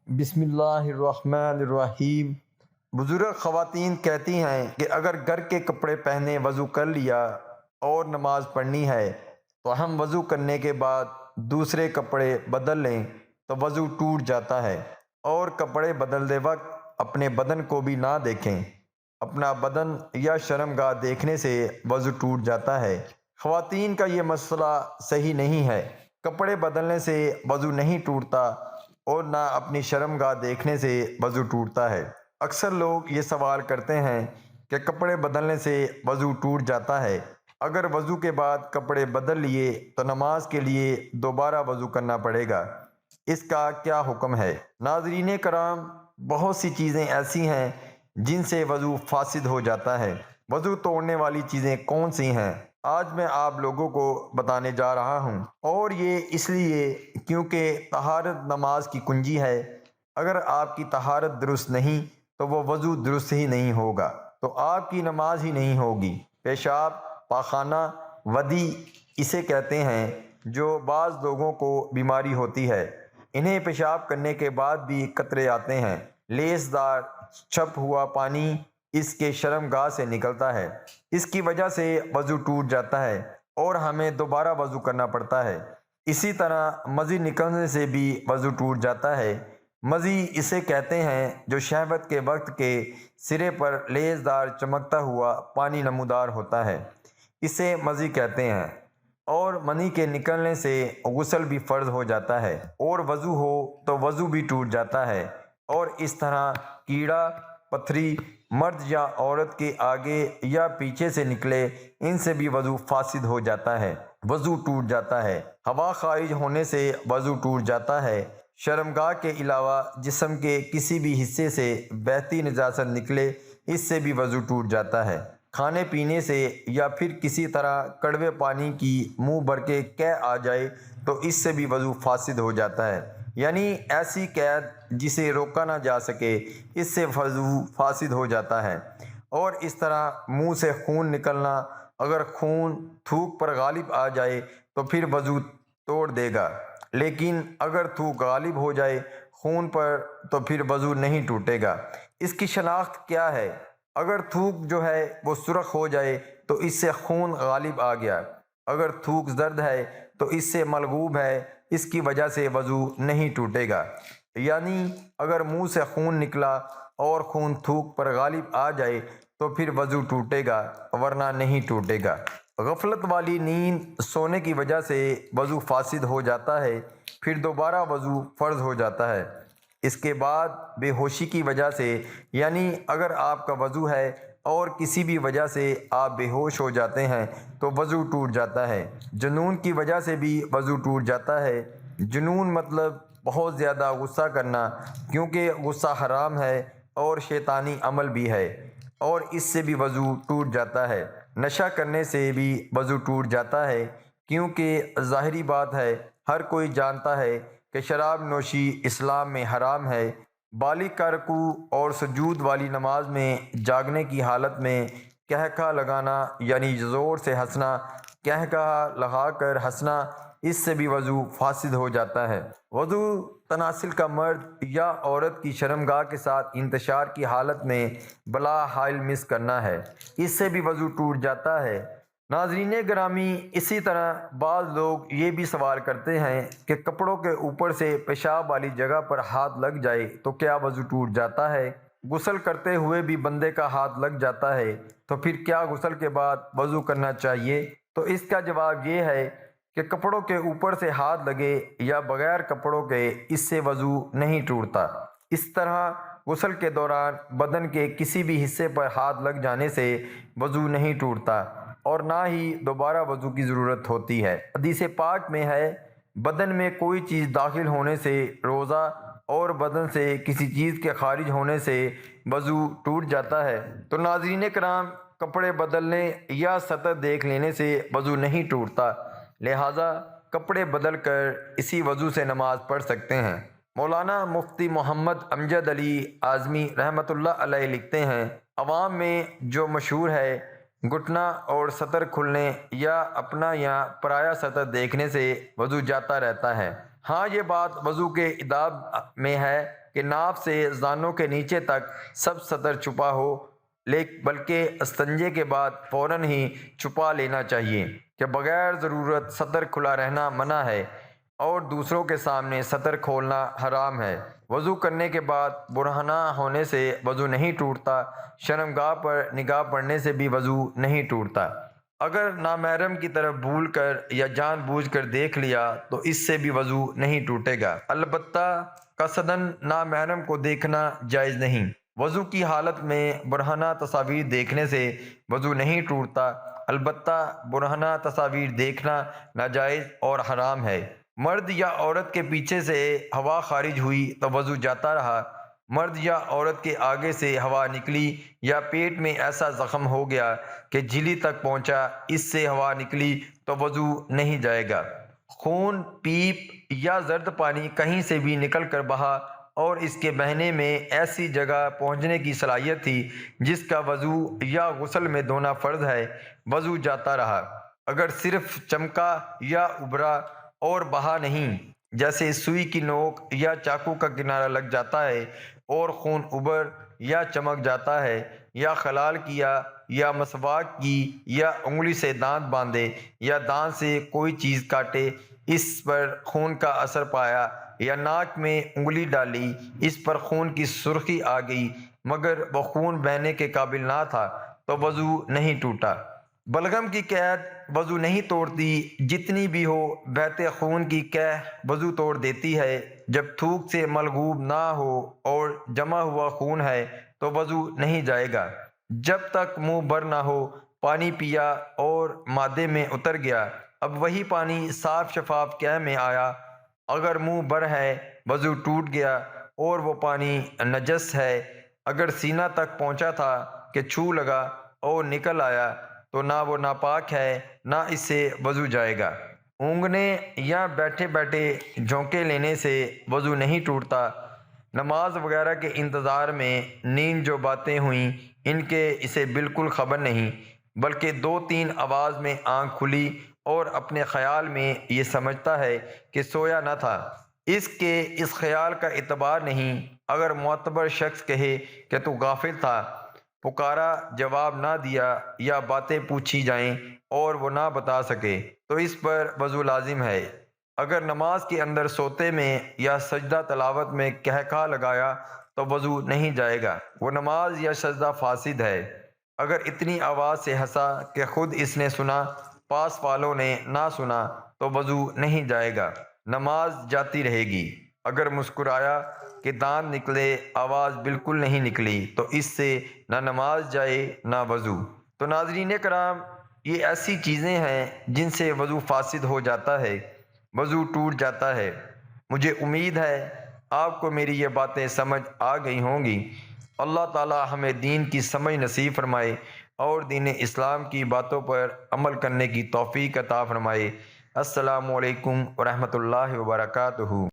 بسم اللہ الرحمن الرحیم۔ بزرگ خواتین کہتی ہیں کہ اگر گھر کے کپڑے پہنے وضو کر لیا اور نماز پڑھنی ہے تو ہم وضو کرنے کے بعد دوسرے کپڑے بدل لیں تو وضو ٹوٹ جاتا ہے، اور کپڑے بدلتے وقت اپنے بدن کو بھی نہ دیکھیں۔ اپنا بدن یا شرمگاہ دیکھنے سے وضو ٹوٹ جاتا ہے۔ خواتین کا یہ مسئلہ صحیح نہیں ہے۔ کپڑے بدلنے سے وضو نہیں ٹوٹتا اور نہ اپنی شرمگاہ دیکھنے سے وضو ٹوٹتا ہے۔ اکثر لوگ یہ سوال کرتے ہیں کہ کپڑے بدلنے سے وضو ٹوٹ جاتا ہے، اگر وضو کے بعد کپڑے بدل لیے تو نماز کے لیے دوبارہ وضو کرنا پڑے گا، اس کا کیا حکم ہے؟ ناظرین کرام، بہت سی چیزیں ایسی ہیں جن سے وضو فاسد ہو جاتا ہے۔ وضو توڑنے والی چیزیں کون سی ہیں؟ آج میں آپ لوگوں کو بتانے جا رہا ہوں، اور یہ اس لیے کیونکہ طہارت نماز کی کنجی ہے۔ اگر آپ کی طہارت درست نہیں تو وہ وضو درست ہی نہیں ہوگا، تو آپ کی نماز ہی نہیں ہوگی۔ پیشاب، پاخانہ، ودی اسے کہتے ہیں، جو بعض لوگوں کو بیماری ہوتی ہے۔ انہیں پیشاب کرنے کے بعد بھی قطرے آتے ہیں۔ لیس دار چھپ ہوا پانی اس کے شرمگاہ سے نکلتا ہے، اس کی وجہ سے وضو ٹوٹ جاتا ہے اور ہمیں دوبارہ وضو کرنا پڑتا ہے۔ اسی طرح مزی نکلنے سے بھی وضو ٹوٹ جاتا ہے۔ مزی اسے کہتے ہیں جو شہوت کے وقت کے سرے پر لیس دار چمکتا ہوا پانی نمودار ہوتا ہے، اسے مزی کہتے ہیں۔ اور منی کے نکلنے سے غسل بھی فرض ہو جاتا ہے، اور وضو ہو تو وضو بھی ٹوٹ جاتا ہے۔ اور اس طرح کیڑا پتھری مرد یا عورت کے آگے یا پیچھے سے نکلے، ان سے بھی وضو فاسد ہو جاتا ہے، وضو ٹوٹ جاتا ہے۔ ہوا خارج ہونے سے وضو ٹوٹ جاتا ہے۔ شرمگاہ کے علاوہ جسم کے کسی بھی حصے سے بہتی نجاست نکلے، اس سے بھی وضو ٹوٹ جاتا ہے۔ کھانے پینے سے یا پھر کسی طرح کڑوے پانی کی منہ بھر کے قے آ جائے تو اس سے بھی وضو فاسد ہو جاتا ہے، یعنی ایسی قید جسے روکا نہ جا سکے، اس سے وضو فاسد ہو جاتا ہے۔ اور اس طرح منہ سے خون نکلنا، اگر خون تھوک پر غالب آ جائے تو پھر وضو توڑ دے گا، لیکن اگر تھوک غالب ہو جائے خون پر تو پھر وضو نہیں ٹوٹے گا۔ اس کی شناخت کیا ہے؟ اگر تھوک جو ہے وہ سرخ ہو جائے تو اس سے خون غالب آ گیا، اگر تھوک زرد ہے تو اس سے ملغوب ہے، اس کی وجہ سے وضو نہیں ٹوٹے گا۔ یعنی اگر منہ سے خون نکلا اور خون تھوک پر غالب آ جائے تو پھر وضو ٹوٹے گا، ورنہ نہیں ٹوٹے گا۔ غفلت والی نیند سونے کی وجہ سے وضو فاسد ہو جاتا ہے، پھر دوبارہ وضو فرض ہو جاتا ہے۔ اس کے بعد بے ہوشی کی وجہ سے، یعنی اگر آپ کا وضو ہے اور کسی بھی وجہ سے آپ بے ہوش ہو جاتے ہیں تو وضو ٹوٹ جاتا ہے۔ جنون کی وجہ سے بھی وضو ٹوٹ جاتا ہے۔ جنون مطلب بہت زیادہ غصہ کرنا، کیونکہ غصہ حرام ہے اور شیطانی عمل بھی ہے، اور اس سے بھی وضو ٹوٹ جاتا ہے۔ نشہ کرنے سے بھی وضو ٹوٹ جاتا ہے، کیونکہ ظاہری بات ہے، ہر کوئی جانتا ہے کہ شراب نوشی اسلام میں حرام ہے۔ بالغ کا رکوع اور سجود والی نماز میں جاگنے کی حالت میں قہقہ لگانا، یعنی زور سے ہنسنا، قہقہ لگا کر ہنسنا، اس سے بھی وضو فاسد ہو جاتا ہے۔ وضو تناسل کا مرد یا عورت کی شرمگاہ کے ساتھ انتشار کی حالت میں بلا حائل مس کرنا ہے، اس سے بھی وضو ٹوٹ جاتا ہے۔ ناظرین گرامی، اسی طرح بعض لوگ یہ بھی سوال کرتے ہیں کہ کپڑوں کے اوپر سے پیشاب والی جگہ پر ہاتھ لگ جائے تو کیا وضو ٹوٹ جاتا ہے؟ غسل کرتے ہوئے بھی بندے کا ہاتھ لگ جاتا ہے تو پھر کیا غسل کے بعد وضو کرنا چاہیے؟ تو اس کا جواب یہ ہے کہ کپڑوں کے اوپر سے ہاتھ لگے یا بغیر کپڑوں کے، اس سے وضو نہیں ٹوٹتا۔ اس طرح غسل کے دوران بدن کے کسی بھی حصے پر ہاتھ لگ جانے سے وضو نہیں ٹوٹتا، اور نہ ہی دوبارہ وضو کی ضرورت ہوتی ہے۔ حدیث پاک میں ہے، بدن میں کوئی چیز داخل ہونے سے روزہ اور بدن سے کسی چیز کے خارج ہونے سے وضو ٹوٹ جاتا ہے۔ تو ناظرین کرام، کپڑے بدلنے یا سطر دیکھ لینے سے وضو نہیں ٹوٹتا، لہٰذا کپڑے بدل کر اسی وضو سے نماز پڑھ سکتے ہیں۔ مولانا مفتی محمد امجد علی اعظمی رحمۃ اللہ علیہ لکھتے ہیں، عوام میں جو مشہور ہے، گھٹنا اور سطر کھلنے یا اپنا یا پرایا سطر دیکھنے سے وضو جاتا رہتا ہے۔ ہاں، یہ بات وضو کے آداب میں ہے کہ کہ ناف سے زانوں کے نیچے تک سب سطر چھپا ہو، بلکہ استنجے کے بعد فوراً ہی چھپا لینا چاہیے کہ بغیر ضرورت سطر کھلا رہنا منع ہے اور دوسروں کے سامنے سطر کھولنا حرام ہے۔ وضو کرنے کے بعد برہنہ ہونے سے وضو نہیں ٹوٹتا، شرمگاہ پر نگاہ پڑنے سے بھی وضو نہیں ٹوٹتا۔ اگر نامحرم کی طرف بھول کر یا جان بوجھ کر دیکھ لیا تو اس سے بھی وضو نہیں ٹوٹے گا، البتہ قصداً نامحرم کو دیکھنا جائز نہیں۔ وضو کی حالت میں برہنہ تصاویر دیکھنے سے وضو نہیں ٹوٹتا، البتہ برہنہ تصاویر دیکھنا ناجائز اور حرام ہے۔ مرد یا عورت کے پیچھے سے ہوا خارج ہوئی تو وضو جاتا رہا، مرد یا عورت کے آگے سے ہوا نکلی یا پیٹ میں ایسا زخم ہو گیا کہ جھلی تک پہنچا، اس سے ہوا نکلی تو وضو نہیں جائے گا۔ خون، پیپ یا زرد پانی کہیں سے بھی نکل کر بہا اور اس کے بہنے میں ایسی جگہ پہنچنے کی صلاحیت تھی جس کا وضو یا غسل میں دھونا فرض ہے، وضو جاتا رہا۔ اگر صرف چمکا یا ابھرا اور بہا نہیں، جیسے سوئی کی نوک یا چاقو کا کنارہ لگ جاتا ہے اور خون ابھر یا چمک جاتا ہے، یا خلال کیا یا مسواک کی یا انگلی سے دانت باندھے یا دانت سے کوئی چیز کاٹے، اس پر خون کا اثر پایا، یا ناک میں انگلی ڈالی، اس پر خون کی سرخی آ گئی مگر وہ خون بہنے کے قابل نہ تھا تو وضو نہیں ٹوٹا۔ بلغم کی قید وضو نہیں توڑتی، جتنی بھی ہو بہتے خون کی قح وضو توڑ دیتی ہے۔ جب تھوک سے ملغوب نہ ہو اور جمع ہوا خون ہے تو وضو نہیں جائے گا۔ جب تک منہ بر نہ ہو، پانی پیا اور معدے میں اتر گیا، اب وہی پانی صاف شفاف قح میں آیا، اگر منہ بر ہے وضو ٹوٹ گیا اور وہ پانی نجس ہے، اگر سینہ تک پہنچا تھا کہ چھو لگا اور نکل آیا تو نہ وہ ناپاک ہے نہ اس سے وضو جائے گا۔ اونگنے یا بیٹھے بیٹھے جھونکے لینے سے وضو نہیں ٹوٹتا۔ نماز وغیرہ کے انتظار میں نیند جو باتیں ہوئیں ان کے اسے بالکل خبر نہیں، بلکہ 2-3 آواز میں آنکھ کھلی اور اپنے خیال میں یہ سمجھتا ہے کہ سویا نہ تھا، اس کے اس خیال کا اعتبار نہیں۔ اگر معتبر شخص کہے کہ تو غافل تھا، پکارا جواب نہ دیا، یا باتیں پوچھی جائیں اور وہ نہ بتا سکے تو اس پر وضو لازم ہے۔ اگر نماز کے اندر سوتے میں یا سجدہ تلاوت میں قہقہہ لگایا تو وضو نہیں جائے گا، وہ نماز یا سجدہ فاسد ہے۔ اگر اتنی آواز سے ہنسا کہ خود اس نے سنا، پاس والوں نے نہ سنا تو وضو نہیں جائے گا، نماز جاتی رہے گی۔ اگر مسکرایا کہ دانت نکلے، آواز بالکل نہیں نکلی تو اس سے نہ نماز جائے نہ وضو۔ تو ناظرین کرام، یہ ایسی چیزیں ہیں جن سے وضو فاسد ہو جاتا ہے، وضو ٹوٹ جاتا ہے۔ مجھے امید ہے آپ کو میری یہ باتیں سمجھ آ گئی ہوں گی۔ اللہ تعالی ہمیں دین کی سمجھ نصیب فرمائے اور دین اسلام کی باتوں پر عمل کرنے کی توفیق عطا فرمائے۔ السلام علیکم ورحمۃ اللہ وبرکاتہ۔